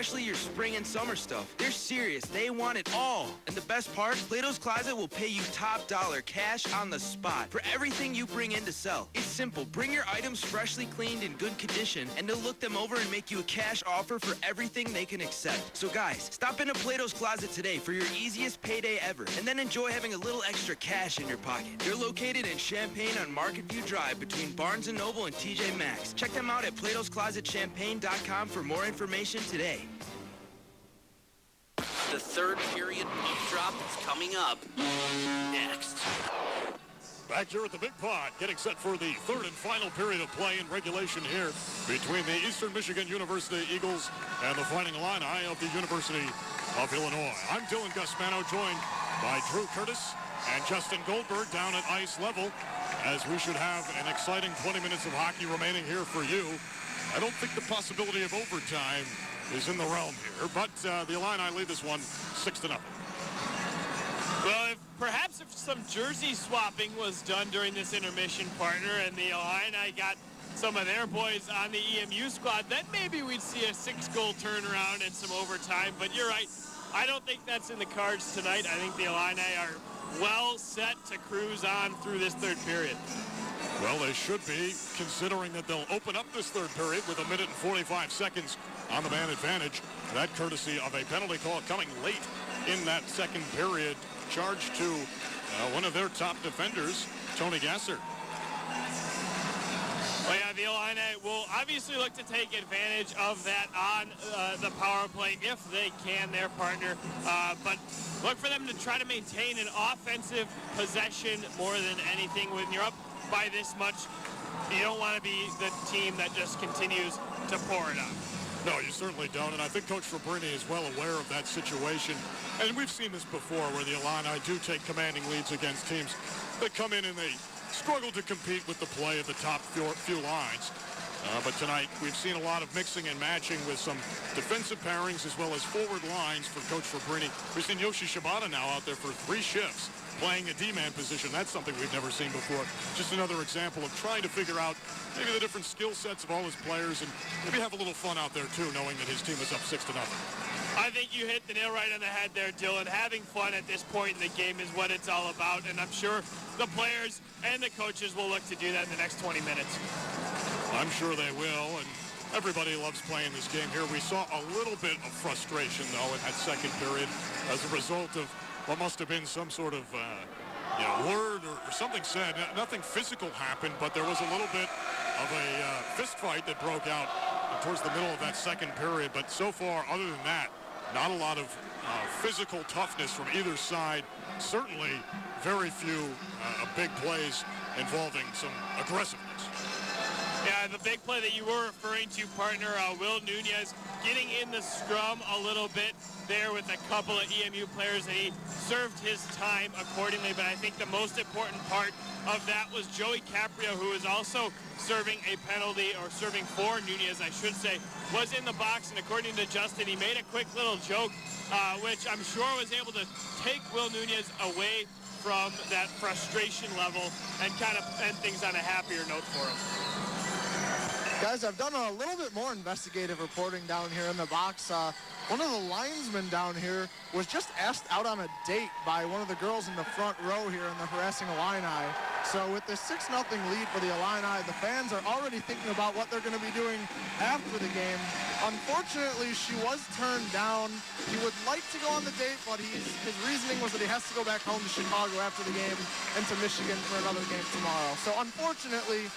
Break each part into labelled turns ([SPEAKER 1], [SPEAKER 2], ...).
[SPEAKER 1] especially your spring and summer stuff. They're serious. They want it all. And the best part, Plato's Closet will pay you top dollar cash on the spot for everything you bring in to sell. It's simple. Bring your items freshly cleaned in good condition, and they'll look them over and make you a cash offer for everything they can accept. So guys, stop into Plato's Closet today for your easiest payday ever, and then enjoy having a little extra cash in your pocket. They're located in Champaign on Market View Drive between Barnes & Noble and TJ Maxx. Check them out at platosclosetchampaign.com for more information today.
[SPEAKER 2] The third period puck drop is coming up next.
[SPEAKER 3] Back here at the Big Pod, getting set for the third and final period of play in regulation here between the Eastern Michigan University Eagles and the Fighting Illini of the University of Illinois. I'm Dillon Gusmano, joined by Drew Curtis and Justin Goldberg down at ice level, as we should have an exciting 20 minutes of hockey remaining here for you. I don't think the possibility of overtime is in the realm here, but the Illini lead this one 6-0.
[SPEAKER 4] Well, perhaps if some jersey swapping was done during this intermission, partner, and the Illini got some of their boys on the EMU squad, then maybe we'd see a 6-goal turnaround and some overtime. But you're right, I don't think that's in the cards tonight. I think the Illini are well set to cruise on through this third period.
[SPEAKER 3] Well, they should be, considering that they'll open up this third period with 1 minute and 45 seconds on the man advantage. That courtesy of a penalty call coming late in that second period, charged to one of their top defenders, Tony Gasser.
[SPEAKER 4] Well, yeah, the Illini will obviously look to take advantage of that on the power play if they can, their partner. But look for them to try to maintain an offensive possession more than anything. When you're up by this much, you don't want to be the team that just continues to pour it on.
[SPEAKER 3] No, you certainly don't, and I think Coach Fabrini is well aware of that situation. And we've seen this before, where the Illini do take commanding leads against teams that come in and they struggle to compete with the play of the top few lines. But tonight, we've seen a lot of mixing and matching with some defensive pairings as well as forward lines for Coach Fabrini. We've seen Yoshi Shibata now out there for 3 shifts playing a D-man position. That's something we've never seen before. Just another example of trying to figure out maybe the different skill sets of all his players and maybe have a little fun out there, too, knowing that his team is up 6-0.
[SPEAKER 4] I think you hit the nail right on the head there, Dillon. Having fun at this point in the game is what it's all about, and I'm sure the players and the coaches will look to do that in the next 20 minutes.
[SPEAKER 3] I'm sure they will, and everybody loves playing this game here. We saw a little bit of frustration, though, in that second period as a result of what must have been some sort of word or something said. Nothing physical happened, but there was a little bit of a fist fight that broke out towards the middle of that second period. But so far, other than that, not a lot of physical toughness from either side. Certainly very few big plays involving some aggressiveness.
[SPEAKER 4] Yeah, the big play that you were referring to, partner, Will Nunez getting in the scrum a little bit there with a couple of EMU players, and he served his time accordingly. But I think the most important part of that was Joey Caprio, who is also serving a penalty, or serving for Nunez, I should say, was in the box. And according to Justin, he made a quick little joke, which I'm sure was able to take Will Nunez away from that frustration level and kind of end things on a happier note for him.
[SPEAKER 5] Guys, I've done a little bit more investigative reporting down here in the box. One of the linesmen down here was just asked out on a date by one of the girls in the front row here in the harassing Illini. So with this 6-0 lead for the Illini, the fans are already thinking about what they're going to be doing after the game. Unfortunately, she was turned down. He would like to go on the date, but his reasoning was that he has to go back home to Chicago after the game and to Michigan for another game tomorrow. So unfortunately,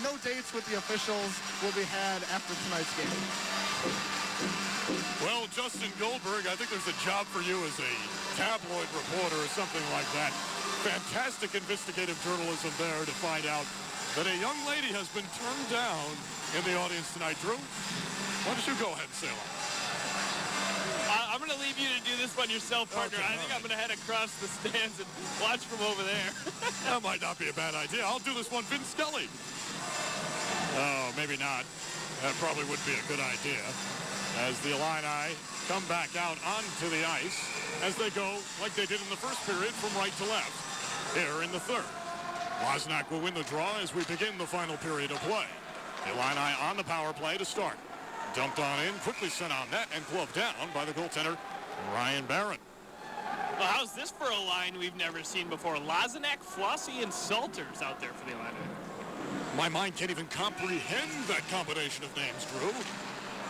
[SPEAKER 5] no dates with the officials will be had after tonight's game.
[SPEAKER 3] Well, Justin Goldberg, I think there's a job for you as a tabloid reporter or something like that. Fantastic investigative journalism there to find out that a young lady has been turned down in the audience tonight. Drew, why don't you go ahead and say hello?
[SPEAKER 4] I'm going to leave you to do this one yourself, partner. Okay, I think I'm going to head across the stands and watch from over there.
[SPEAKER 3] That might not be a bad idea. I'll do this one, Vince Scully. Oh, maybe not. That probably would be a good idea. As the Illini come back out onto the ice as they go, like they did in the first period, from right to left. Here in the third. Wozniak will win the draw as we begin the final period of play. The Illini on the power play to start. Dumped on in, quickly sent on net, and gloved down by the goaltender, Ryan Barron.
[SPEAKER 4] Well, how's this for a line we've never seen before? Lazenak, Flossie, and Salters out there for the Illini.
[SPEAKER 3] My mind can't even comprehend that combination of names, Drew.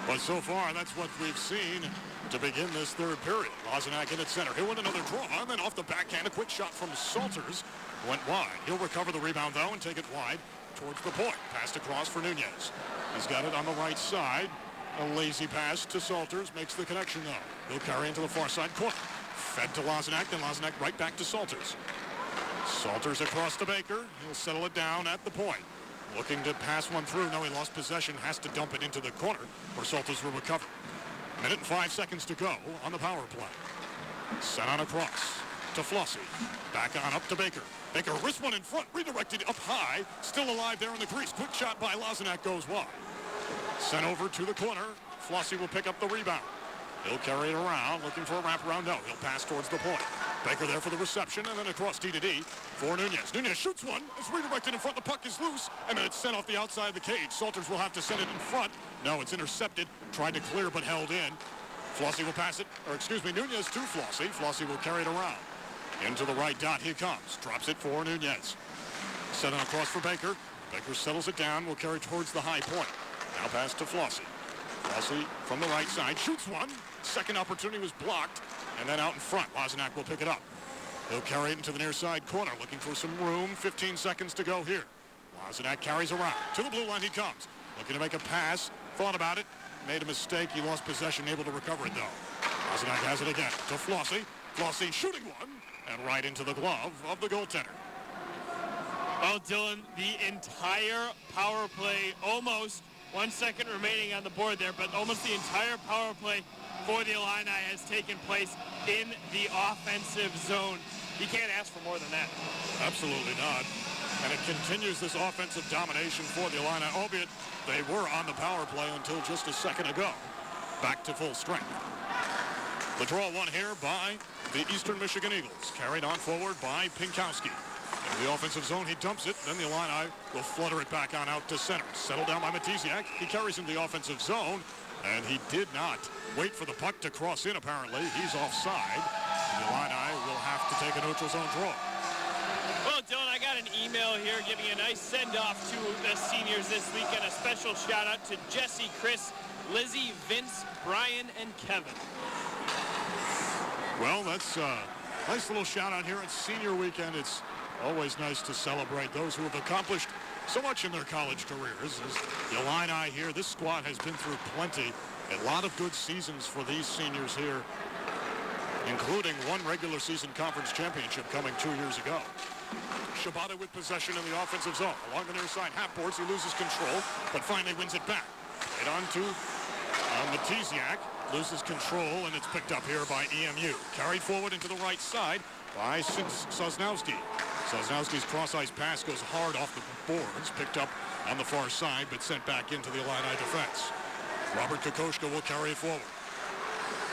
[SPEAKER 3] But so far, that's what we've seen to begin this third period. Lazenak in at center. He'll win another draw, and then off the backhand, a quick shot from Salters. Went wide. He'll recover the rebound, though, and take it wide towards the point. Passed across for Nunez. He's got it on the right side. A lazy pass to Salters. Makes the connection, though. He'll carry into the far side corner. Fed to Lazenak, then Lazenak right back to Salters. Salters across to Baker. He'll settle it down at the point. Looking to pass one through. No, he lost possession. Has to dump it into the corner where Salters will recover. Minute and 5 seconds to go on the power play. Sent on across to Flossie. Back on up to Baker. Baker wrist one in front. Redirected up high. Still alive there in the crease. Quick shot by Lazenak goes wide. Sent over to the corner. Flossie will pick up the rebound. He'll carry it around, looking for a wraparound. No, he'll pass towards the point. Baker there for the reception, and then across D to D for Nunez. Nunez shoots one. It's redirected in front. The puck is loose, and then it's sent off the outside of the cage. Salters will have to send it in front. No, it's intercepted. Tried to clear, but held in. Flossie will pass it, Nunez to Flossie. Flossie will carry it around. Into the right dot he comes. Drops it for Nunez. Set on across for Baker. Baker settles it down. Will carry towards the high point. Now pass to Flossie. Flossie from the right side shoots one. Second opportunity was blocked. And then out in front, Lazenak will pick it up. He'll carry it into the near side corner, looking for some room. 15 seconds to go here. Lazenak carries around. To the blue line he comes. Looking to make a pass. Thought about it. Made a mistake. He lost possession, able to recover it, though. Lazenak has it again to Flossie. Flossie shooting one. And right into the glove of the goaltender.
[SPEAKER 4] Well, Dillon, the entire power play, almost 1 second remaining on the board there, but almost the entire power play for the Illini has taken place in the offensive zone. You can't ask for more than that.
[SPEAKER 3] Absolutely not. And it continues this offensive domination for the Illini, albeit they were on the power play until just a second ago. Back to full strength. The draw won here by the Eastern Michigan Eagles. Carried on forward by Pinkowski. In the offensive zone, he dumps it. Then the Illini will flutter it back on out to center. Settled down by Matiziak. He carries him to the offensive zone. And he did not wait for the puck to cross in, apparently. He's offside. The Illini will have to take a neutral zone draw.
[SPEAKER 4] Well, Dillon, I got an email here giving a nice send-off to the seniors this week, and a special shout-out to Jesse, Chris, Lizzie, Vince, Brian, and Kevin.
[SPEAKER 3] Well, that's a nice little shout-out here at Senior Weekend. It's always nice to celebrate those who have accomplished so much in their college careers. As the Illini here, this squad has been through plenty. A lot of good seasons for these seniors here, including one regular season conference championship coming 2 years ago. Shibata with possession in the offensive zone. Along the near side half boards, he loses control, but finally wins it back. Right on to Matiziak. Loses control, and it's picked up here by EMU. Carried forward into the right side by Sosnowski. Sosnowski's cross-ice pass goes hard off the boards, picked up on the far side, but sent back into the Illini defense. Robert Kokoschka will carry it forward.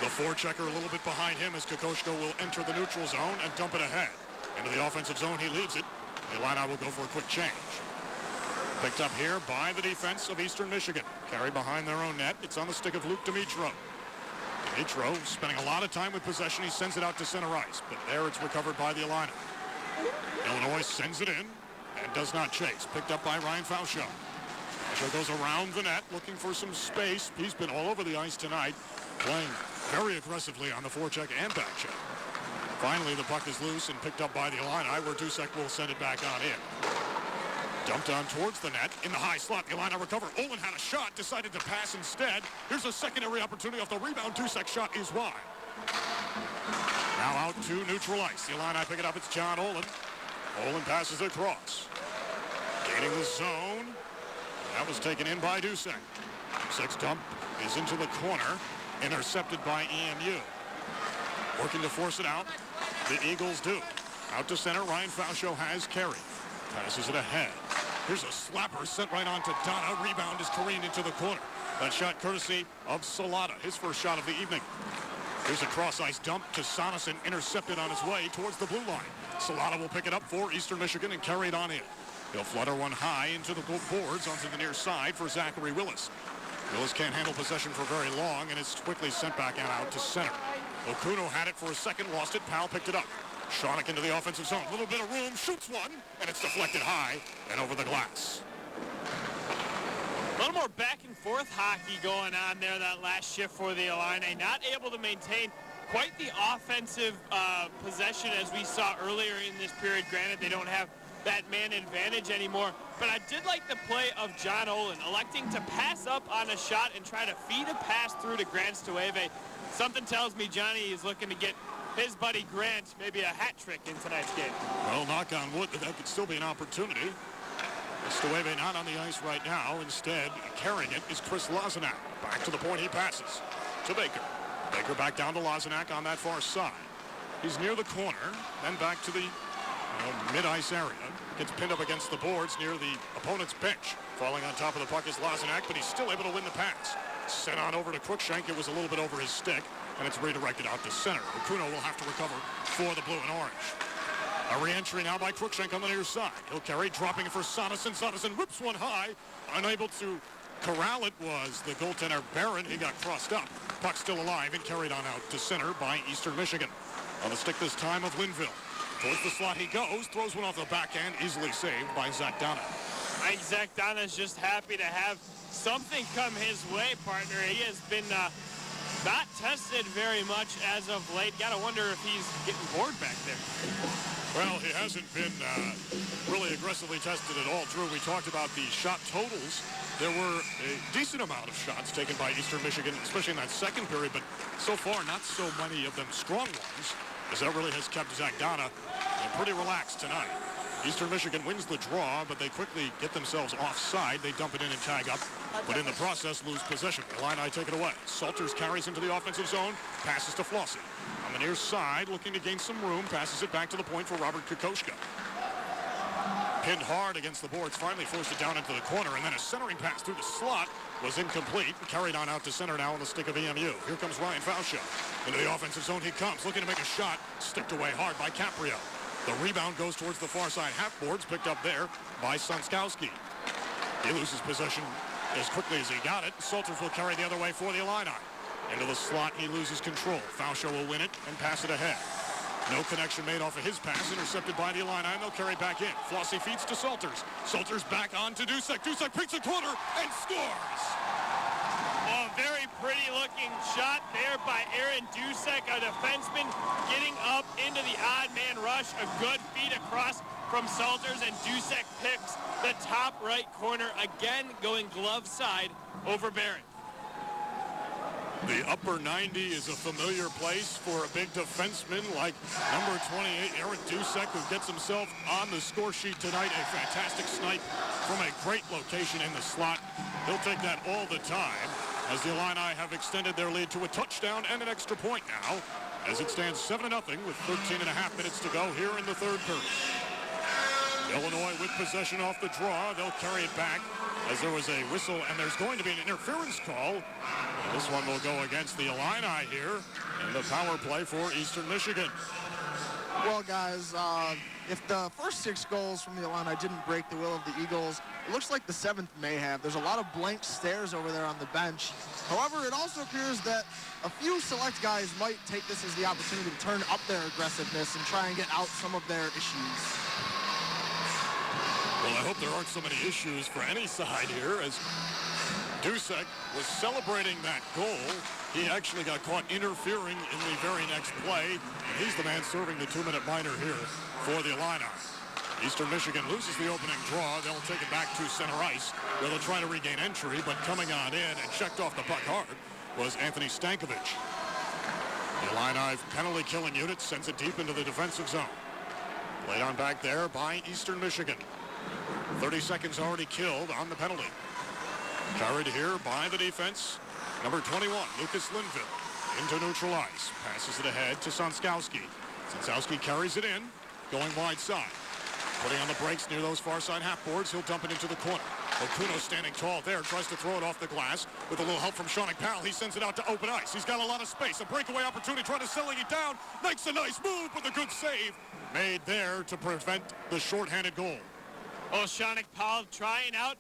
[SPEAKER 3] The forechecker a little bit behind him as Kokoschka will enter the neutral zone and dump it ahead. Into the offensive zone, he leaves it. The Illini will go for a quick change. Picked up here by the defense of Eastern Michigan. Carried behind their own net. It's on the stick of Luke Dimitro. Dimitro spending a lot of time with possession. He sends it out to center ice, but there it's recovered by the Illini. Illinois sends it in and does not chase. Picked up by Ryan Fauschow. Fauschow goes around the net looking for some space. He's been all over the ice tonight, playing very aggressively on the forecheck and back check. Finally, the puck is loose and picked up by the Illini, where Dusek will send it back on in. Dumped on towards the net. In the high slot, the Illini recover. Olin had a shot, decided to pass instead. Here's a secondary opportunity off the rebound. Dusek shot is wide. Now out to neutral ice. The Illini pick it up. It's John Olin. Olin passes across. Gaining the zone. That was taken in by Dusek. Dusek's dump is into the corner. Intercepted by EMU. Working to force it out. The Eagles do. Out to center. Ryan Fauschow has carried. Passes it ahead. Here's a slapper sent right on to Donna. Rebound is careened into the corner. That shot courtesy of Salata, his first shot of the evening. Here's a cross-ice dump to Soneson, intercepted on his way towards the blue line. Salata will pick it up for Eastern Michigan and carry it on in. He'll flutter one high into the boards onto the near side for Zachary Willis. Willis can't handle possession for very long, and it's quickly sent back out to center. Okuno had it for a second, lost it. Powell picked it up. Shawnick into the offensive zone. A little bit of room, shoots one, and it's deflected high and over the glass.
[SPEAKER 4] A little more back and forth hockey going on there that last shift for the Illini. Not able to maintain quite the offensive possession as we saw earlier in this period. Granted, they don't have that man advantage anymore. But I did like the play of John Olin electing to pass up on a shot and try to feed a pass through to Grant Stueve. Something tells me Johnny is looking to get his buddy Grant maybe a hat trick in tonight's game.
[SPEAKER 3] Well, knock on wood, that could still be an opportunity. Stueve not on the ice right now. Instead, carrying it is Chris Lazenak. Back to the point, he passes to Baker. Baker back down to Lazenak on that far side. He's near the corner, then back to the mid-ice area. Gets pinned up against the boards near the opponent's bench. Falling on top of the puck is Lazenak, but he's still able to win the pass. Sent on over to Cruikshank. It was a little bit over his stick, and it's redirected out to center. Okuno will have to recover for the blue and orange. A re-entry now by Cruikshank on the near side. He'll carry, dropping it for Sonesson. Sonesson whips one high. Unable to corral it was the goaltender Barron. He got crossed up. Puck still alive and carried on out to center by Eastern Michigan. On the stick this time of Linville. Towards the slot he goes. Throws one off the backhand. Easily saved by Zach Donna.
[SPEAKER 4] I think Zach Donna's just happy to have something come his way, partner. He has been not tested very much as of late. Gotta wonder if he's getting bored back there.
[SPEAKER 3] Well, he hasn't been really aggressively tested at all, Drew. We talked about the shot totals. There were a decent amount of shots taken by Eastern Michigan, especially in that second period, but so far not so many of them strong ones, as that really has kept Zach Donna pretty relaxed tonight. Eastern Michigan wins the draw, but they quickly get themselves offside. They dump it in and tag up, but in the process lose possession. Illini take it away. Salters carries into the offensive zone, passes to Flossie. On the near side, looking to gain some room, passes it back to the point for Robert Kokoschka. Pinned hard against the boards, finally forced it down into the corner, and then a centering pass through the slot was incomplete. Carried on out to center now on the stick of EMU. Here comes Ryan Fausha. Into the offensive zone he comes, looking to make a shot, sticked away hard by Caprio. The rebound goes towards the far side half boards, picked up there by Sonskowski. He loses possession as quickly as he got it. Salters will carry the other way for the Illini. Into the slot, he loses control. Fausha will win it and pass it ahead. No connection made off of his pass, intercepted by the Illini, and they'll carry it back in. Flossie feeds to Salters. Salters back on to Dusek. Dusek picks a corner and scores!
[SPEAKER 4] A very pretty looking shot there by Aaron Dusek, a defenseman getting up into the odd man rush. A good feed across from Salters, and Dusek picks the top right corner, again going glove side over Barron.
[SPEAKER 3] The upper 90 is a familiar place for a big defenseman like number 28, Aaron Dusek, who gets himself on the score sheet tonight. A fantastic snipe from a great location in the slot. He'll take that all the time, as the Illini have extended their lead to a touchdown and an extra point now, as it stands 7-0 with 13 and a half minutes to go here in the third period. Illinois with possession off the draw. They'll carry it back as there was a whistle, and there's going to be an interference call. And this one will go against the Illini here in the power play for Eastern Michigan.
[SPEAKER 5] Well, guys, if the first 6 goals from the Illini didn't break the will of the Eagles, it looks like the 7th may have. There's a lot of blank stares over there on the bench. However, it also appears that a few select guys might take this as the opportunity to turn up their aggressiveness and try and get out some of their issues.
[SPEAKER 3] Well, I hope there aren't so many issues for any side here, as Dusek was celebrating that goal. He actually got caught interfering in the very next play. And he's the man serving the 2-minute minor here for the Illini. Eastern Michigan loses the opening draw. They'll take it back to center ice, where they'll try to regain entry, but coming on in and checked off the puck hard was Anthony Stankovic. The Illini penalty killing unit sends it deep into the defensive zone. Played on back there by Eastern Michigan. 30 seconds already killed on the penalty. Carried here by the defense. Number 21, Lucas Linville, into neutral ice. Passes it ahead to Sonskowski. Sonskowski carries it in, going wide side. Putting on the brakes near those far side half boards. He'll dump it into the corner. Okuno standing tall there, tries to throw it off the glass. With a little help from Shawnick Powell, he sends it out to open ice. He's got a lot of space. A breakaway opportunity, trying to selling it down. Makes a nice move with a good save made there to prevent the shorthanded goal.
[SPEAKER 4] Oh, Shawnick Powell trying out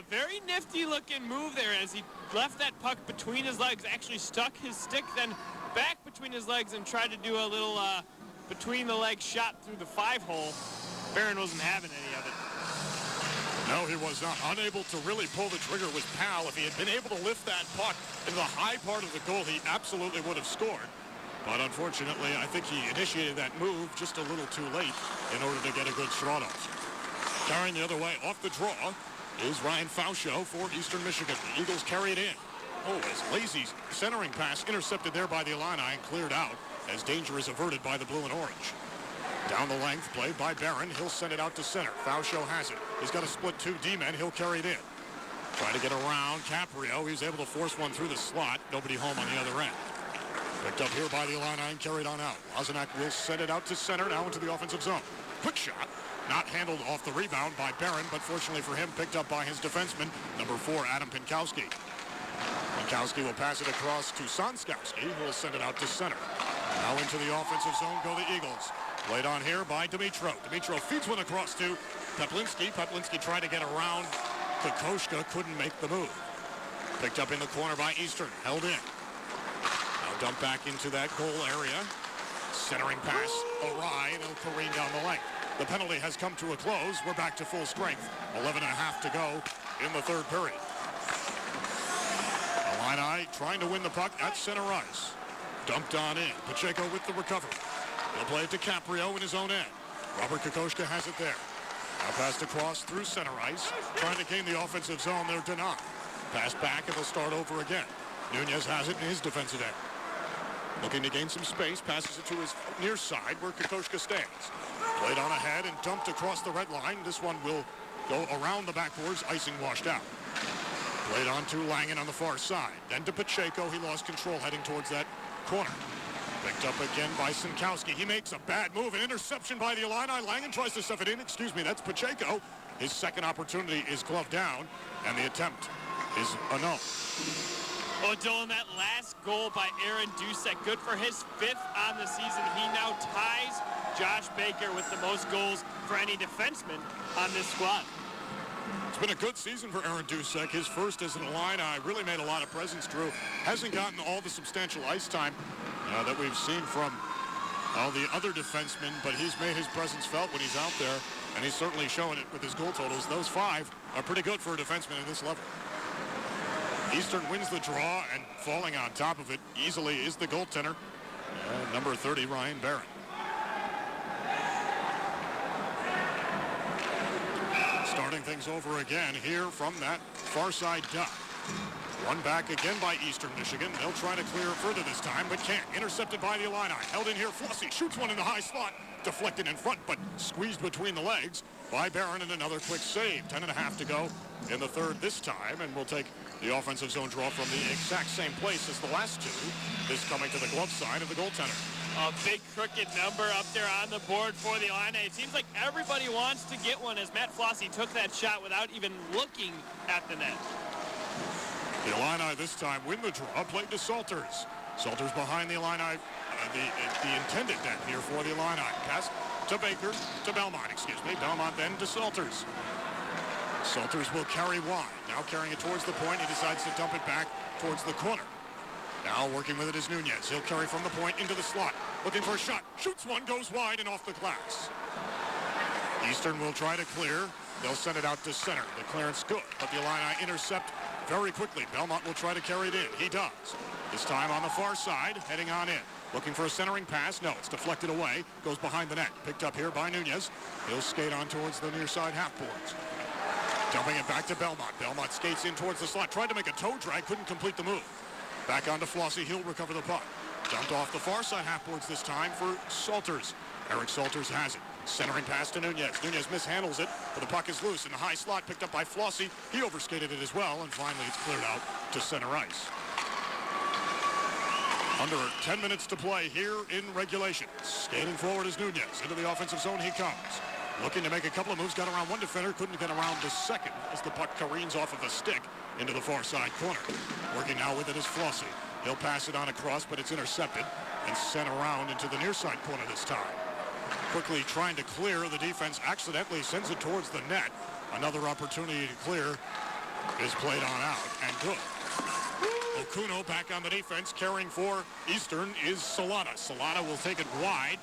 [SPEAKER 4] Very nifty looking move there as he left that puck between his legs, actually stuck his stick then back between his legs and tried to do a little between the legs shot through the 5-hole. Barron wasn't having any of it.
[SPEAKER 3] No, he was not. Unable to really pull the trigger was Powell. If he had been able to lift that puck into the high part of the goal, he absolutely would have scored. But unfortunately, I think he initiated that move just a little too late in order to get a good shot off. Carrying the other way off the draw is Ryan Fauscho for Eastern Michigan. The Eagles carry it in. Oh, as Lazy's centering pass intercepted there by the Illini and cleared out as danger is averted by the blue and orange. Down the length, played by Barron. He'll send it out to center. Fauscho has it. He's got a split 2 D-men. He'll carry it in. Trying to get around Caprio. He's able to force one through the slot. Nobody home on the other end. Picked up here by the Illini and carried on out. Lazenak will send it out to center, now into the offensive zone. Quick shot. Not handled off the rebound by Barron, but fortunately for him, picked up by his defenseman, number 4, Adam Pinkowski. Pinkowski will pass it across to Sonskowski, who will send it out to center. Now into the offensive zone go the Eagles. Played on here by Dimitro. Dimitro feeds one across to Peplinski. Peplinski tried to get around Kokoschka, couldn't make the move. Picked up in the corner by Eastern, held in. Now dumped back into that goal area. Centering pass awry, and it'll careen down the length. The penalty has come to a close. We're back to full strength. 11 and a half to go in the third period. Illini trying to win the puck at center ice. Dumped on in. Pacheco with the recovery. He'll play it to Caprio in his own end. Robert Kokoschka has it there. Now passed across through center ice. Trying to gain the offensive zone. They're denied. Pass back and they'll start over again. Nunez has it in his defensive end. Looking to gain some space. Passes it to his near side where Kokoschka stands. Played on ahead and dumped across the red line. This one will go around the backboards. Icing washed out. Played on to Langen on the far side. Then to Pacheco. He lost control heading towards that corner. Picked up again by Sinkowski. He makes a bad move. An interception by the Illini. Langen tries to stuff it in. Excuse me, that's Pacheco. His second opportunity is gloved down, and the attempt is a no.
[SPEAKER 4] Oh, Dillon, that last goal by Aaron Dusek, good for his 5th on the season. He now ties Josh Baker with the most goals for any defenseman on this squad.
[SPEAKER 3] It's been a good season for Aaron Dusek. His first as an Illini. Really made a lot of presence, Drew. Hasn't gotten all the substantial ice time that we've seen from all the other defensemen, but he's made his presence felt when he's out there, and he's certainly showing it with his goal totals. Those 5 are pretty good for a defenseman at this level. Eastern wins the draw, and falling on top of it easily is the goaltender, number 30, Ryan Barron. Starting things over again here from that far side dot. One back again by Eastern Michigan. They'll try to clear further this time, but can't. Intercepted by the Illini. Held in here. Flossie shoots one in the high slot. Deflected in front, but squeezed between the legs by Barron, and another quick save. 10 and a half to go in the third this time, and we'll take the offensive zone draw from the exact same place as the last 2. This coming to the glove side of the goaltender.
[SPEAKER 4] A big crooked number up there on the board for the Illini. It seems like everybody wants to get one as Matt Flossie took that shot without even looking at the net.
[SPEAKER 3] The Illini this time win the draw, played to Salters. Salters behind the Illini, the intended net here for the Illini. Pass to Baker, to Belmont, excuse me. Belmont then to Salters. Salters will carry wide. Now carrying it towards the point. He decides to dump it back towards the corner. Now working with it is Nunez. He'll carry from the point into the slot. Looking for a shot. Shoots one, goes wide and off the glass. Eastern will try to clear. They'll send it out to center. The clearance good, but the Illini intercept very quickly. Belmont will try to carry it in. He does. This time on the far side, heading on in. Looking for a centering pass. No, it's deflected away. Goes behind the net. Picked up here by Nunez. He'll skate on towards the near side half boards. Dumping it back to Belmont. Belmont skates in towards the slot. Tried to make a toe drag. Couldn't complete the move. Back onto Flossie. He'll recover the puck. Dumped off the far side half boards this time for Salters. Eric Salters has it. Centering pass to Nunez. Nunez mishandles it, but the puck is loose in the high slot. Picked up by Flossie. He overskated it as well, and finally it's cleared out to center ice. Under 10 minutes to play here in regulation. Skating forward is Nunez. Into the offensive zone he comes. Looking to make a couple of moves. Got around one defender. Couldn't get around the second as the puck careens off of a stick into the far side corner. Working now with it is Flossie. He'll pass it on across, but it's intercepted and sent around into the near side corner this time. Quickly trying to clear. The defense accidentally sends it towards the net. Another opportunity to clear is played on out and good. Okuno back on the defense, carrying for Eastern is Solana. Solana will take it wide.